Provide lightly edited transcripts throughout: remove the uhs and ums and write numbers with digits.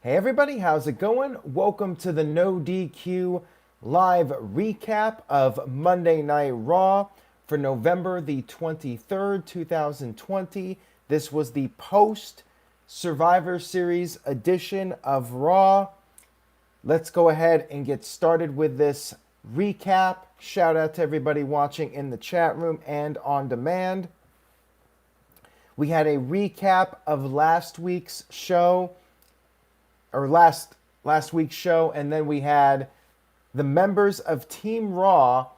Hey everybody, how's it going? Welcome to the No DQ live recap of Monday Night Raw for November the 23rd, 2020. This was the post Survivor Series edition of Raw. Let's go ahead and get started with this recap. Shout out to everybody watching in the chat room and on demand. We had a recap of last week's show. Last week's show, and then we had the members of Team Raw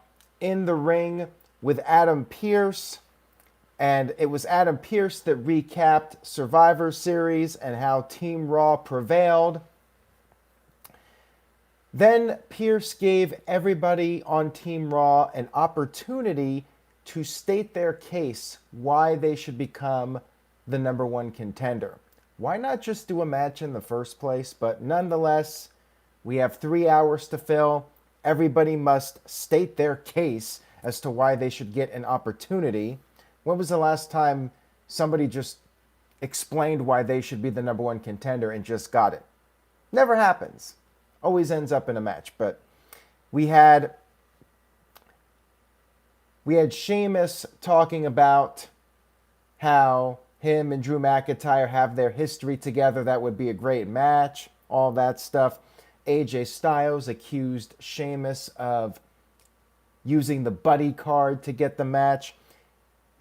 in the ring with Adam Pearce, and it was Adam Pearce that recapped Survivor Series and how Team Raw prevailed. Then Pearce gave everybody on Team Raw an opportunity to state their case why they should become the number one contender. Why not just do a match in the first place? But nonetheless, we have 3 hours to fill. Everybody must state their case as to why they should get an opportunity. When was the last time somebody just explained why they should be the number one contender and just got it? Never happens. Always ends up in a match. But we had Sheamus talking about how him and Drew McIntyre have their history together. That would be a great match. All that stuff. AJ Styles accused Sheamus of using the buddy card to get the match.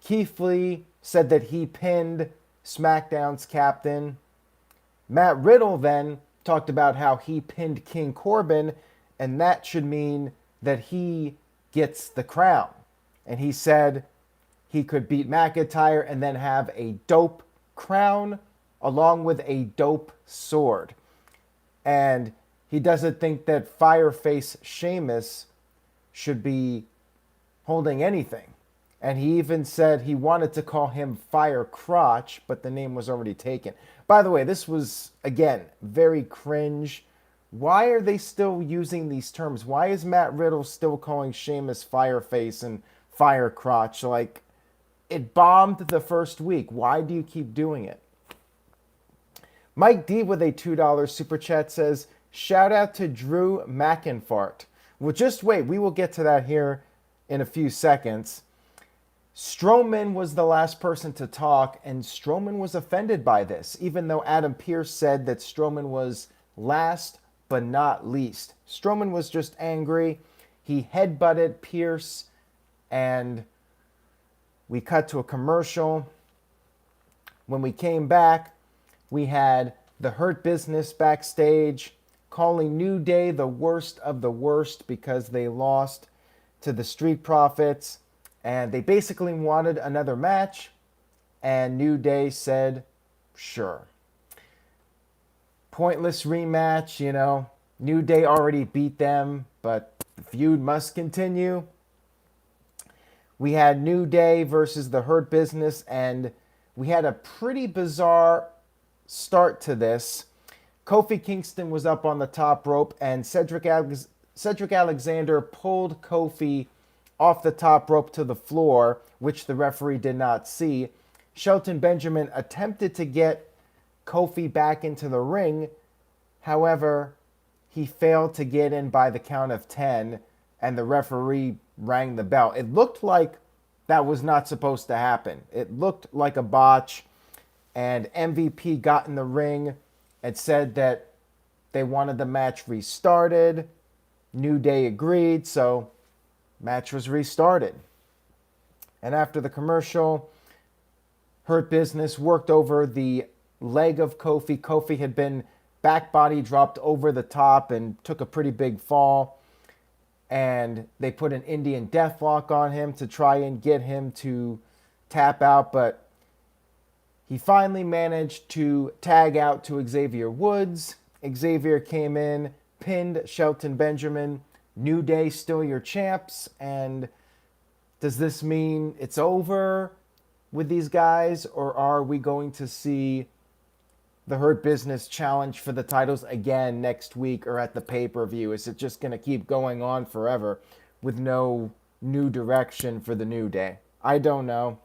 Keith Lee said that he pinned SmackDown's captain. Matt Riddle then talked about how he pinned King Corbin, and that should mean that he gets the crown. And he said he could beat McIntyre and then have a dope crown along with a dope sword. And he doesn't think that Fireface Sheamus should be holding anything. And he even said he wanted to call him Fire Crotch, but the name was already taken. By the way, this was, again, very cringe. Why are they still using these terms? Why is Matt Riddle still calling Sheamus Fireface and Fire Crotch? Like, it bombed the first week. Why do you keep doing it? Mike D with a $2 super chat says, shout out to Drew McInfart. Well, just wait. We will get to that here in a few seconds. Strowman was the last person to talk, and Strowman was offended by this, even though Adam Pearce said that Strowman was last but not least. Strowman was just angry. He headbutted Pearce, and we cut to a commercial. When we came back, we had the Hurt Business backstage calling New Day the worst of the worst because they lost to the Street Profits. And they basically wanted another match. And New Day said, sure. Pointless rematch, you know. New Day already beat them, but the feud must continue. We had New Day versus the Hurt Business, and we had a pretty bizarre start to this. Kofi Kingston was up on the top rope, and Cedric Alexander pulled Kofi off the top rope to the floor, which the referee did not see. Shelton Benjamin attempted to get Kofi back into the ring. However, he failed to get in by the count of 10, and the referee rang the bell. It looked like that was not supposed to happen. It looked like a botch, and MVP got in the ring and said that they wanted the match restarted. New Day agreed, so match was restarted. And after the commercial, Hurt Business worked over the leg of Kofi. Kofi had been back body dropped over the top and took a pretty big fall. And they put an Indian deathlock on him to try and get him to tap out. But he finally managed to tag out to Xavier Woods. Xavier came in, pinned Shelton Benjamin. New Day still your champs. And does this mean it's over with these guys? Or are we going to see the Hurt Business challenge for the titles again next week or at the pay-per-view? Is it just going to keep going on forever with no new direction for the New Day? I don't know.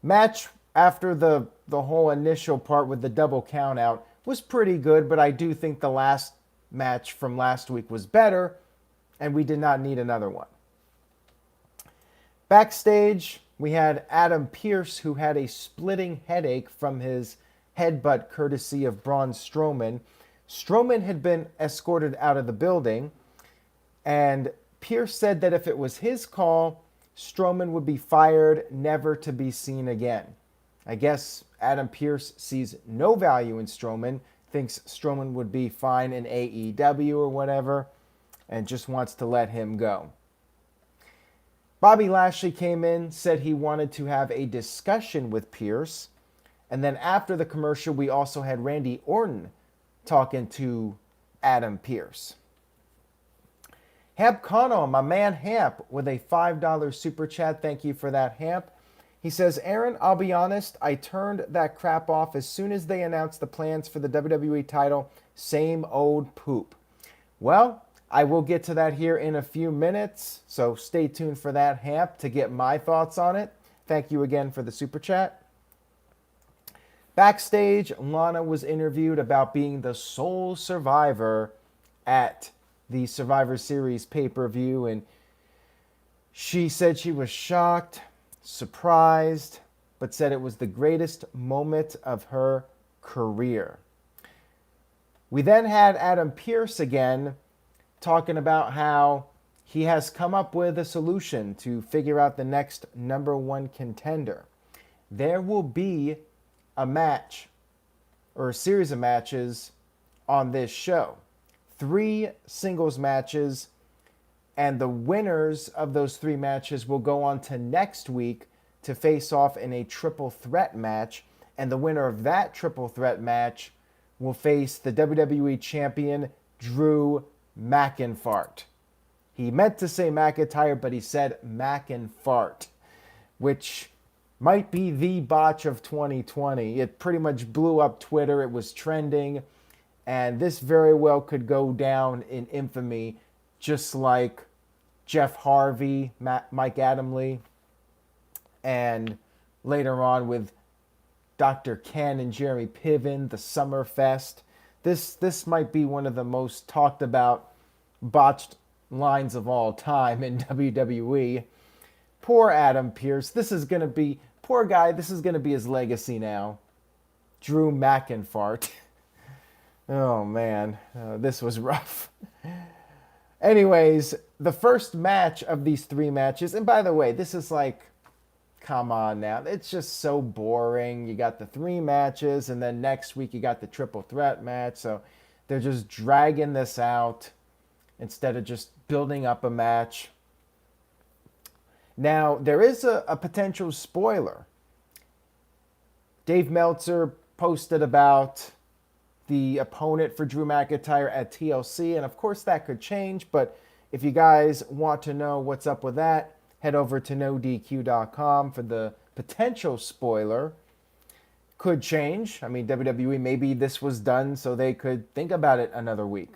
Match after the whole initial part with the double count out was pretty good, but I do think the last match from last week was better, and we did not need another one. Backstage, we had Adam Pearce, who had a splitting headache from his headbutt courtesy of Braun Strowman. Strowman had been escorted out of the building, and Pearce said that if it was his call, Strowman would be fired, never to be seen again. I guess Adam Pearce sees no value in Strowman, thinks Strowman would be fine in AEW or whatever, and just wants to let him go. Bobby Lashley came in, said he wanted to have a discussion with Pearce, and then after the commercial, we also had Randy Orton talking to Adam Pearce. Hamp Connell, my man Hamp, with a $5 super chat. Thank you for that, Hamp. He says, Aaron, I'll be honest, I turned that crap off as soon as they announced the plans for the WWE title. Same old poop. Well, I will get to that here in a few minutes, so stay tuned for that, Hamp, to get my thoughts on it. Thank you again for the super chat. Backstage, Lana was interviewed about being the sole survivor at the Survivor Series pay-per-view, and she said she was shocked, surprised, but said it was the greatest moment of her career. We then had Adam Pearce again talking about how he has come up with a solution to figure out the next number one contender. There will be a match or a series of matches on this show. 3 singles matches, and the winners of those 3 matches will go on to next week to face off in a triple threat match, and the winner of that triple threat match will face the WWE champion Drew McIntyre. He meant to say McIntyre, but he said McIntyre, which might be the botch of 2020. It pretty much blew up Twitter. It was trending. And this very well could go down in infamy, just like Jeff Harvey, Mike Adamle, and later on with Dr. Ken and Jeremy Piven, the Summerfest. This might be one of the most talked about botched lines of all time in WWE. Poor Adam Pearce. This is going to be, poor guy, this is going to be his legacy now. Drew McIntyre. Oh, man. This was rough. Anyways, the first match of these 3 matches, and by the way, this is like, come on now. It's just so boring. You got the 3 matches, and then next week you got the triple threat match. So they're just dragging this out instead of just building up a match. Now, there is a potential spoiler. Dave Meltzer posted about the opponent for Drew McIntyre at TLC, and of course that could change, but if you guys want to know what's up with that, head over to NoDQ.com for the potential spoiler. Could change. I mean, WWE, maybe this was done so they could think about it another week.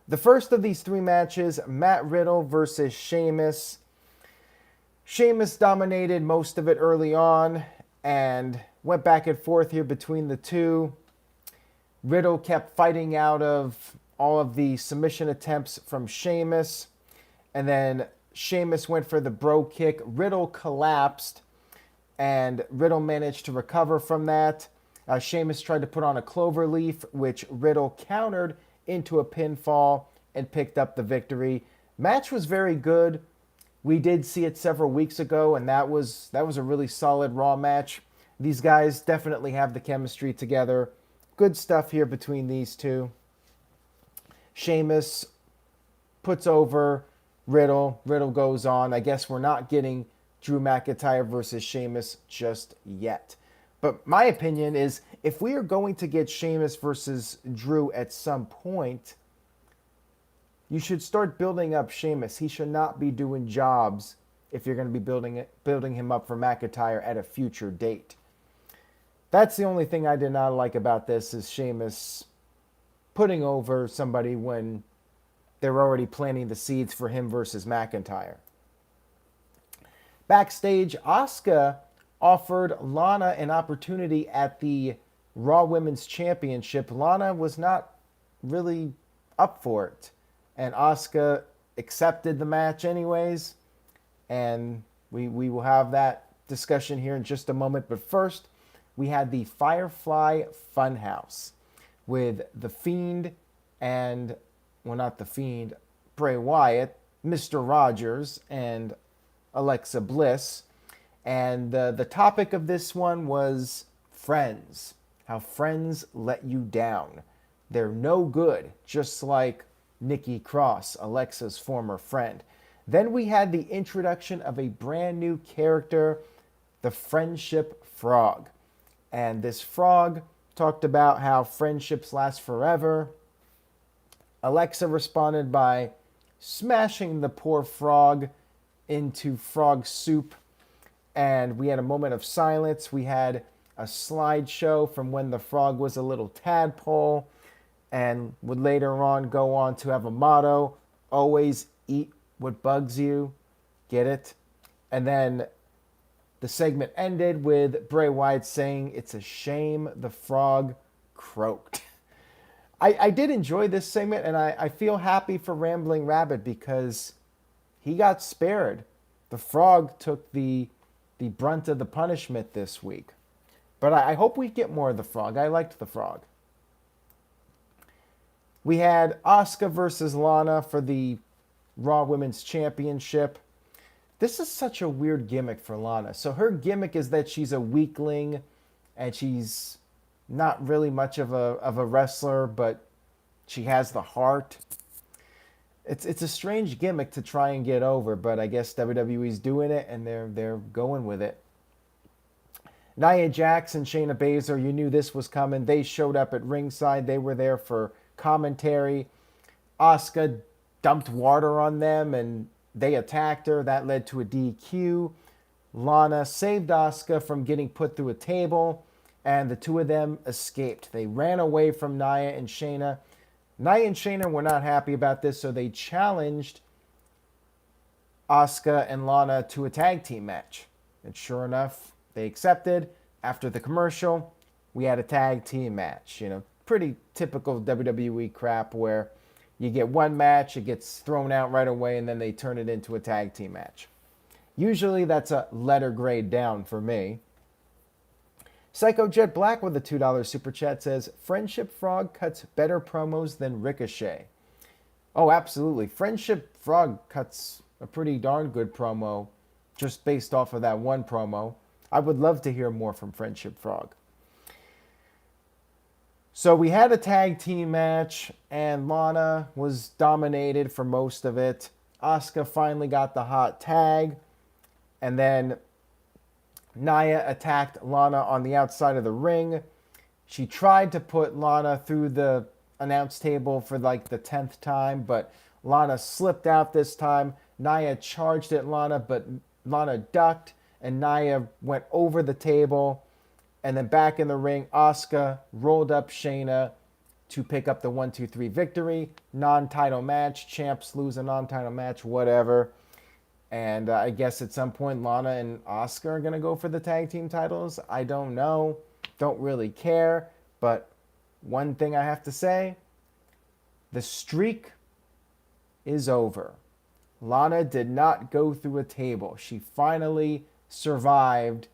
The first of these 3 matches, Matt Riddle versus Sheamus. Sheamus dominated most of it early on and went back and forth here between the two. Riddle kept fighting out of all of the submission attempts from Sheamus. And then Sheamus went for the bro kick. Riddle collapsed, and Riddle managed to recover from that. Sheamus tried to put on a cloverleaf, which Riddle countered into a pinfall and picked up the victory. Match was very good. We did see it several weeks ago, and that was a really solid Raw match. These guys definitely have the chemistry together. Good stuff here between these two. Sheamus puts over Riddle. Riddle goes on. I guess we're not getting Drew McIntyre versus Sheamus just yet. But my opinion is, if we are going to get Sheamus versus Drew at some point, you should start building up Sheamus. He should not be doing jobs if you're going to be building him up for McIntyre at a future date. That's the only thing I did not like about this, is Sheamus putting over somebody when they're already planting the seeds for him versus McIntyre. Backstage, Asuka offered Lana an opportunity at the Raw Women's Championship, Lana was not really up for it. And Asuka accepted the match anyways. And we will have that discussion here in just a moment. But first, we had the Firefly Funhouse with The Fiend and, well, not The Fiend, Bray Wyatt, Mr. Rogers, and Alexa Bliss. And the topic of this one was friends. How friends let you down. They're no good, just like Nikki Cross, Alexa's former friend. Then we had the introduction of a brand new character, the Friendship Frog. And this frog talked about how friendships last forever. Alexa responded by smashing the poor frog into frog soup. And we had a moment of silence. We had a slideshow from when the frog was a little tadpole and would later on go on to have a motto, always eat what bugs you. Get it? And then the segment ended with Bray Wyatt saying, "It's a shame the frog croaked." I did enjoy this segment, and I feel happy for Rambling Rabbit because he got spared. The frog took the brunt of the punishment this week. But I hope we get more of the frog. I liked the frog. We had Asuka versus Lana for the Raw Women's Championship. This is such a weird gimmick for Lana. So her gimmick is that she's a weakling and she's not really much of a wrestler, but she has the heart. It's a strange gimmick to try and get over, but I guess WWE's doing it and they're going with it. Nia Jax and Shayna Baszler, you knew this was coming. They showed up at ringside. They were there for commentary. Asuka dumped water on them and they attacked her. That led to a DQ. Lana saved Asuka from getting put through a table, and the two of them escaped. They ran away from Nia and Shayna. Nia and Shayna were not happy about this, so they challenged Asuka and Lana to a tag team match. And sure enough, they accepted. After the commercial, we had a tag team match. You know, pretty typical WWE crap where you get one match, it gets thrown out right away, and then they turn it into a tag team match. Usually that's a letter grade down for me. Psycho Jet Black with a $2 super chat says, Friendship Frog cuts better promos than Ricochet. Oh, absolutely. Friendship Frog cuts a pretty darn good promo just based off of that one promo. I would love to hear more from Friendship Frog. So we had a tag team match, and Lana was dominated for most of it. Asuka finally got the hot tag, and then Nia attacked Lana on the outside of the ring. She tried to put Lana through the announce table for like the 10th time, but Lana slipped out this time. Nia charged at Lana, but Lana ducked, and Nia went over the table. And then back in the ring, Asuka rolled up Shayna to pick up the 1-2-3 victory. Non-title match. Champs lose a non-title match, whatever. And I guess at some point, Lana and Asuka are going to go for the tag team titles. I don't know. Don't really care. But one thing I have to say, the streak is over. Lana did not go through a table. She finally survived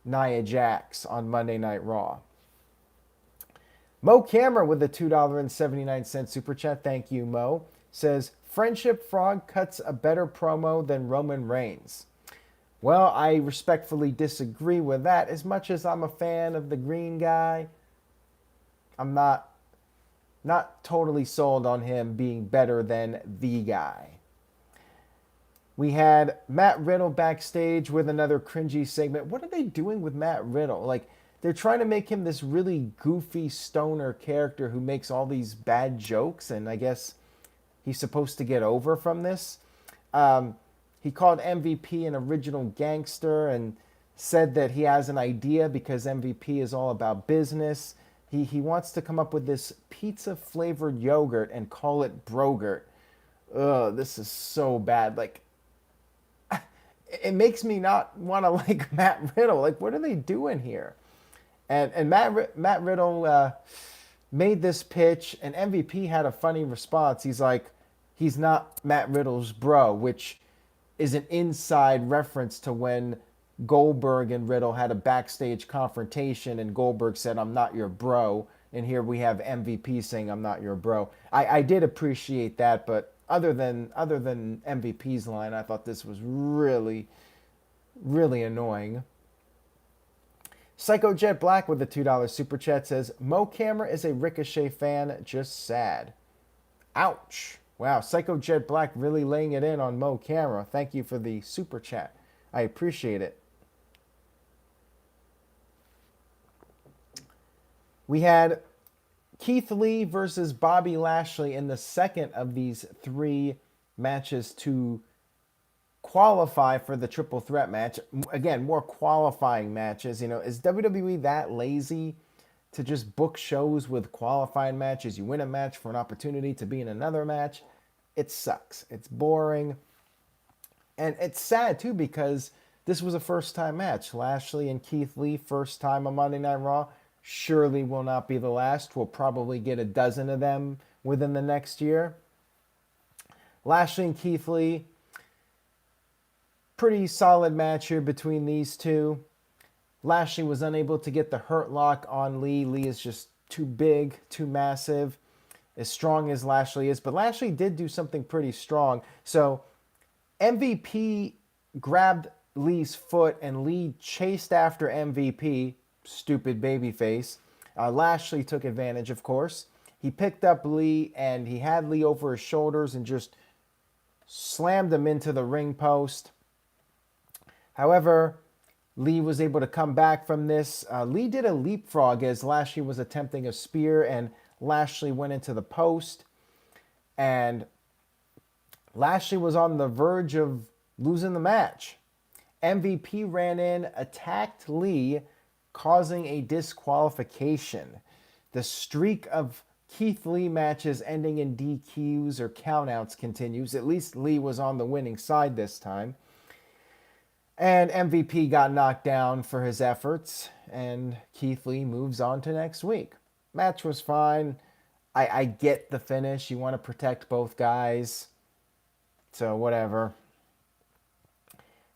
Nia Jax on Monday Night Raw. Mo Camera with a $2.79 super chat. Thank you, Mo. Says, Friendship Frog cuts a better promo than Roman Reigns. Well, I respectfully disagree with that. As much as I'm a fan of the green guy, I'm not totally sold on him being better than the guy. We had Matt Riddle backstage with another cringy segment. What are they doing with Matt Riddle? Like, they're trying to make him this really goofy stoner character who makes all these bad jokes, and I guess he's supposed to get over from this. He called MVP an original gangster and said that he has an idea because MVP is all about business. He wants to come up with this pizza-flavored yogurt and call it Brogurt. Ugh, this is so bad. Like, it makes me not want to like Matt Riddle. Like, what are they doing here? And Matt Riddle made this pitch, and MVP had a funny response. He's like, he's not Matt Riddle's bro, which is an inside reference to when Goldberg and Riddle had a backstage confrontation, and Goldberg said, "I'm not your bro." And here we have MVP saying, "I'm not your bro." I did appreciate that, but other than MVP's line, I thought this was really, really annoying. Psycho Jet Black with the $2 super chat says, Mo Camera is a Ricochet fan, just sad. Ouch. Wow, Psycho Jet Black really laying it in on Mo Camera. Thank you for the super chat. I appreciate it. We had Keith Lee versus Bobby Lashley in the second of these 3 matches to qualify for the triple threat match. Again, more qualifying matches. You know, is WWE that lazy to just book shows with qualifying matches? You win a match for an opportunity to be in another match. It sucks. It's boring. And it's sad, too, because this was a first-time match. Lashley and Keith Lee, first time on Monday Night Raw. Surely will not be the last. We'll probably get a dozen of them within the next year. Lashley and Keith Lee, pretty solid match here between these two. Lashley was unable to get the hurt lock on Lee. Lee is just too big, too massive, as strong as Lashley is. But Lashley did do something pretty strong. So MVP grabbed Lee's foot, and Lee chased after MVP. Stupid babyface. Lashley took advantage, of course. He picked up Lee, and he had Lee over his shoulders and just slammed him into the ring post. However, Lee was able to come back from this. Lee did a leapfrog as Lashley was attempting a spear, and Lashley went into the post. And Lashley was on the verge of losing the match. MVP ran in, attacked Lee, causing a disqualification. The streak of Keith Lee matches ending in DQs or countouts continues. At least Lee was on the winning side this time. And MVP got knocked down for his efforts, and Keith Lee moves on to next week. Match was fine. I get the finish. You want to protect both guys. So whatever.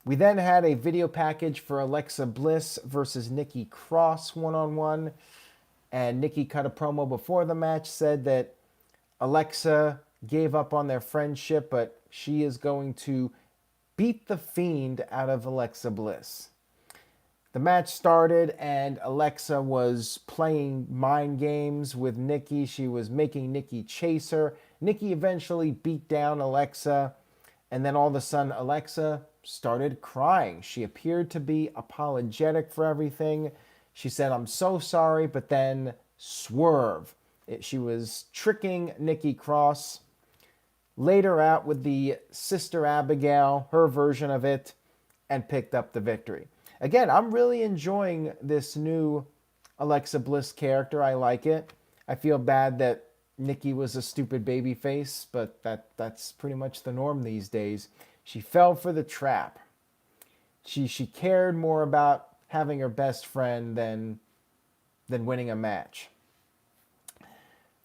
We then had a video package for Alexa Bliss versus Nikki Cross one-on-one. And Nikki cut a promo before the match, said that Alexa gave up on their friendship, but she is going to beat the Fiend out of Alexa Bliss. The match started, and Alexa was playing mind games with Nikki. She was making Nikki chase her. Nikki eventually beat down Alexa, and then all of a sudden Alexa started crying. She appeared to be apologetic for everything. She said, "I'm so sorry," but then swerve. She was tricking Nikki Cross. Later out with the Sister Abigail, her version of it, and picked up the victory. Again, I'm really enjoying this new Alexa Bliss character. I like it. I feel bad that Nikki was a stupid babyface, but that's pretty much the norm these days. She fell for the trap. She cared more about having her best friend than winning a match.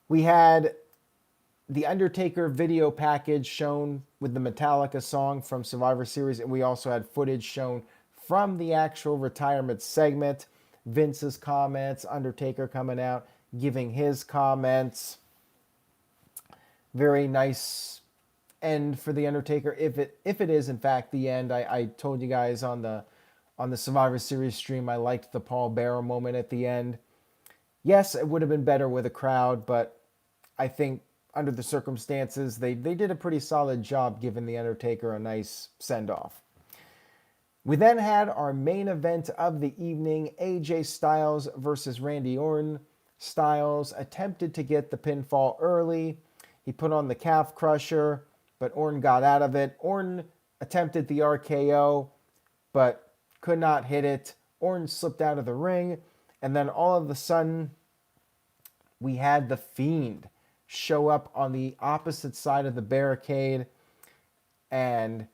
We had the Undertaker video package shown with the Metallica song from Survivor Series, and we also had footage shown from the actual retirement segment. Vince's comments, Undertaker coming out, giving his comments. Very nice end for the Undertaker, if it is in fact the end. I told you guys on the Survivor Series stream I liked the Paul Bearer moment at the end. Yes, it would have been better with a crowd, but I think under the circumstances they did a pretty solid job giving the Undertaker a nice send-off. We then had our main event of the evening, AJ Styles versus Randy Orton. Styles attempted to get the pinfall early. He put on the calf crusher, but Orton got out of it. Orton attempted the RKO, but could not hit it. Orton slipped out of the ring, and then all of a sudden, we had the Fiend show up on the opposite side of the barricade, and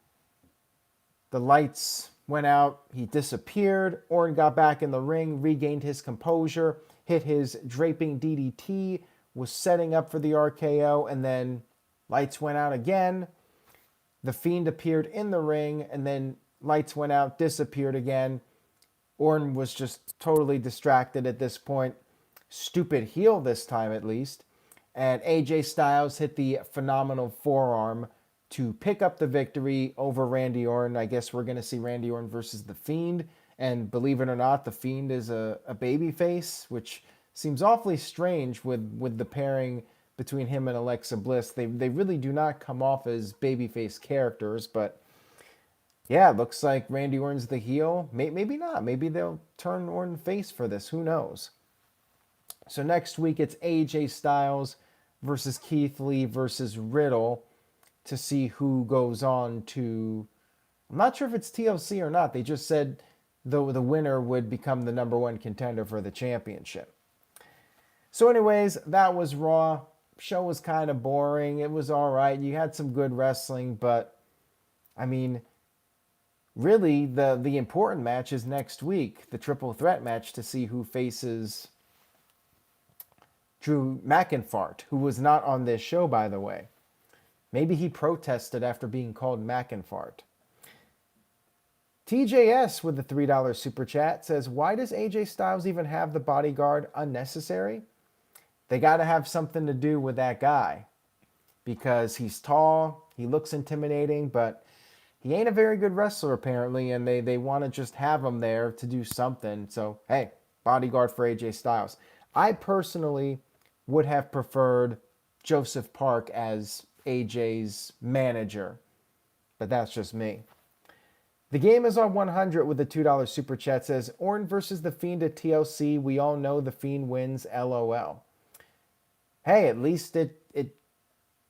the lights went out, he disappeared. Orton got back in the ring, regained his composure, hit his draping DDT, was setting up for the RKO, and then lights went out again. The Fiend appeared in the ring, and then lights went out, disappeared again. Orton was just totally distracted at this point. Stupid heel this time, at least. And AJ Styles hit the phenomenal forearm to pick up the victory over Randy Orton. I guess we're going to see Randy Orton versus The Fiend. And believe it or not, The Fiend is a babyface, which seems awfully strange with the pairing between him and Alexa Bliss. They really do not come off as babyface characters, but yeah, looks like Randy Orton's the heel. Maybe not. Maybe they'll turn Orton face for this. Who knows? So next week it's AJ Styles versus Keith Lee versus Riddle to see who goes on to... I'm not sure if it's TLC or not. They just said the winner would become the #1 contender for the championship. So anyways, that was Raw. Show was kind of boring. It was all right. You had some good wrestling, but I mean, really the important match is next week, the triple threat match to see who faces Drew McIntyre, who was not on this show, by the way. Maybe he protested after being called McIntyre. TJS with the $3 super chat says, why does AJ Styles even have the bodyguard? Unnecessary? They got to have something to do with that guy because he's tall, he looks intimidating, but he ain't a very good wrestler apparently, and they want to just have him there to do something. So, hey, bodyguard for AJ Styles. I personally would have preferred Joseph Park as AJ's manager, but that's just me. The game is on 100 with the $2 super chat says, Orton versus The Fiend at TLC. We all know The Fiend wins, LOL. Hey, at least it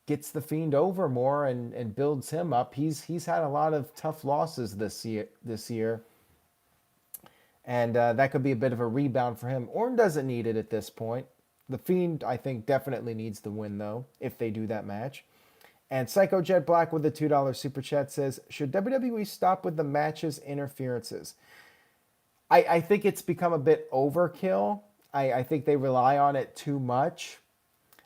gets The Fiend over more and builds him up. He's had a lot of tough losses this year. And that could be a bit of a rebound for him. Orton doesn't need it at this point. The Fiend, I think, definitely needs the win, though, if they do that match. And Psycho Jet Black with the $2 super chat says, should WWE stop with the matches interferences? I think it's become a bit overkill. I think they rely on it too much.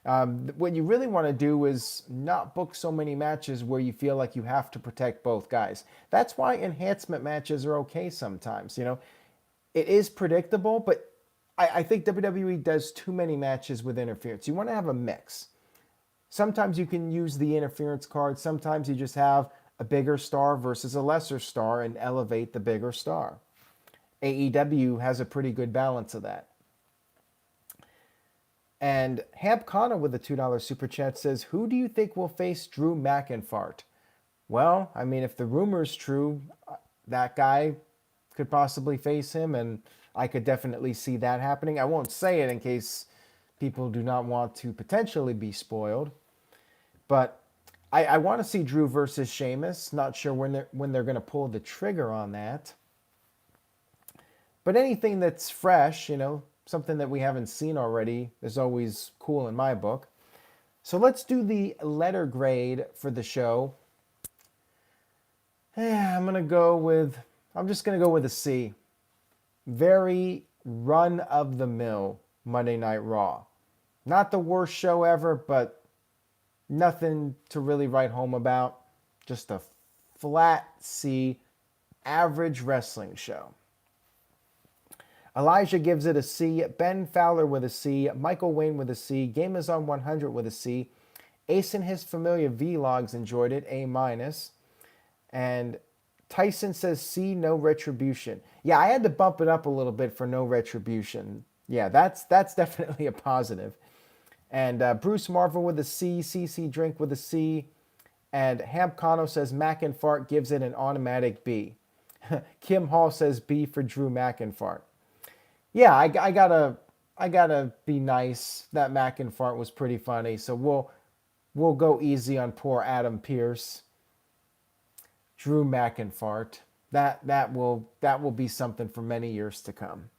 What you really want to do is not book so many matches where you feel like you have to protect both guys. That's why enhancement matches are okay sometimes. You know, it is predictable, but I think WWE does too many matches with interference. You want to have a mix. Sometimes you can use the interference card. Sometimes you just have a bigger star versus a lesser star and elevate the bigger star. AEW has a pretty good balance of that. And Hamp Connor with the $2 super chat says, who do you think will face Drew McIntyre? Well, I mean, if the rumor is true, that guy could possibly face him, and I could definitely see that happening. I won't say it in case people do not want to potentially be spoiled. But I want to see Drew versus Sheamus. Not sure when they're going to pull the trigger on that. But anything that's fresh, you know, something that we haven't seen already is always cool in my book. So let's do the letter grade for the show. I'm just going to go with a C. Very run-of-the-mill Monday Night Raw. Not the worst show ever, but nothing to really write home about. Just a flat C, average wrestling show. Elijah gives it a C. Ben Fowler with a C. Michael Wayne with a C. Game is on 100 with a C. Ace and his familiar vlogs enjoyed it, A-. And Tyson says C, no retribution. Yeah, I had to bump it up a little bit for no retribution. Yeah, that's definitely a positive. And Bruce Marvel with a C. CC Drink with a C. And Hamp Kano says McIntyre gives it an automatic B. Kim Hall says B for Drew McIntyre. Yeah, I gotta be nice. That McIntyre was pretty funny, so we'll go easy on poor Adam Pearce. Drew McIntyre. That will be something for many years to come.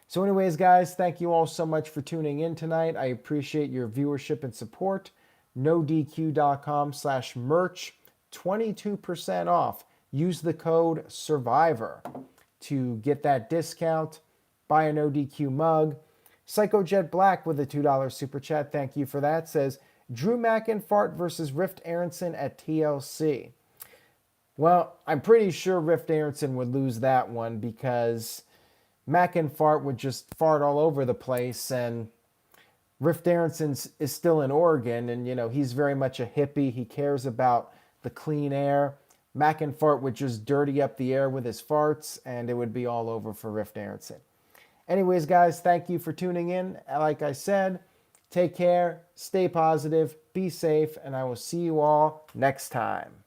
So anyways, guys, thank you all so much for tuning in tonight. I appreciate your viewership and support. NoDQ.com/merch, 22% off. use the code SURVIVOR to get that discount. Buy an ODQ mug. Psychojet Black with a $2 super chat. Thank you for that. Says, Drew McIntyre versus Rift Aronson at TLC. Well, I'm pretty sure Rift Aronson would lose that one because McIntyre would just fart all over the place, and Rift Aronson is still in Oregon, and he's very much a hippie. He cares about the clean air. McIntyre would just dirty up the air with his farts, and it would be all over for Rift Aronson. Anyways, guys, thank you for tuning in. Like I said, take care, stay positive, be safe, and I will see you all next time.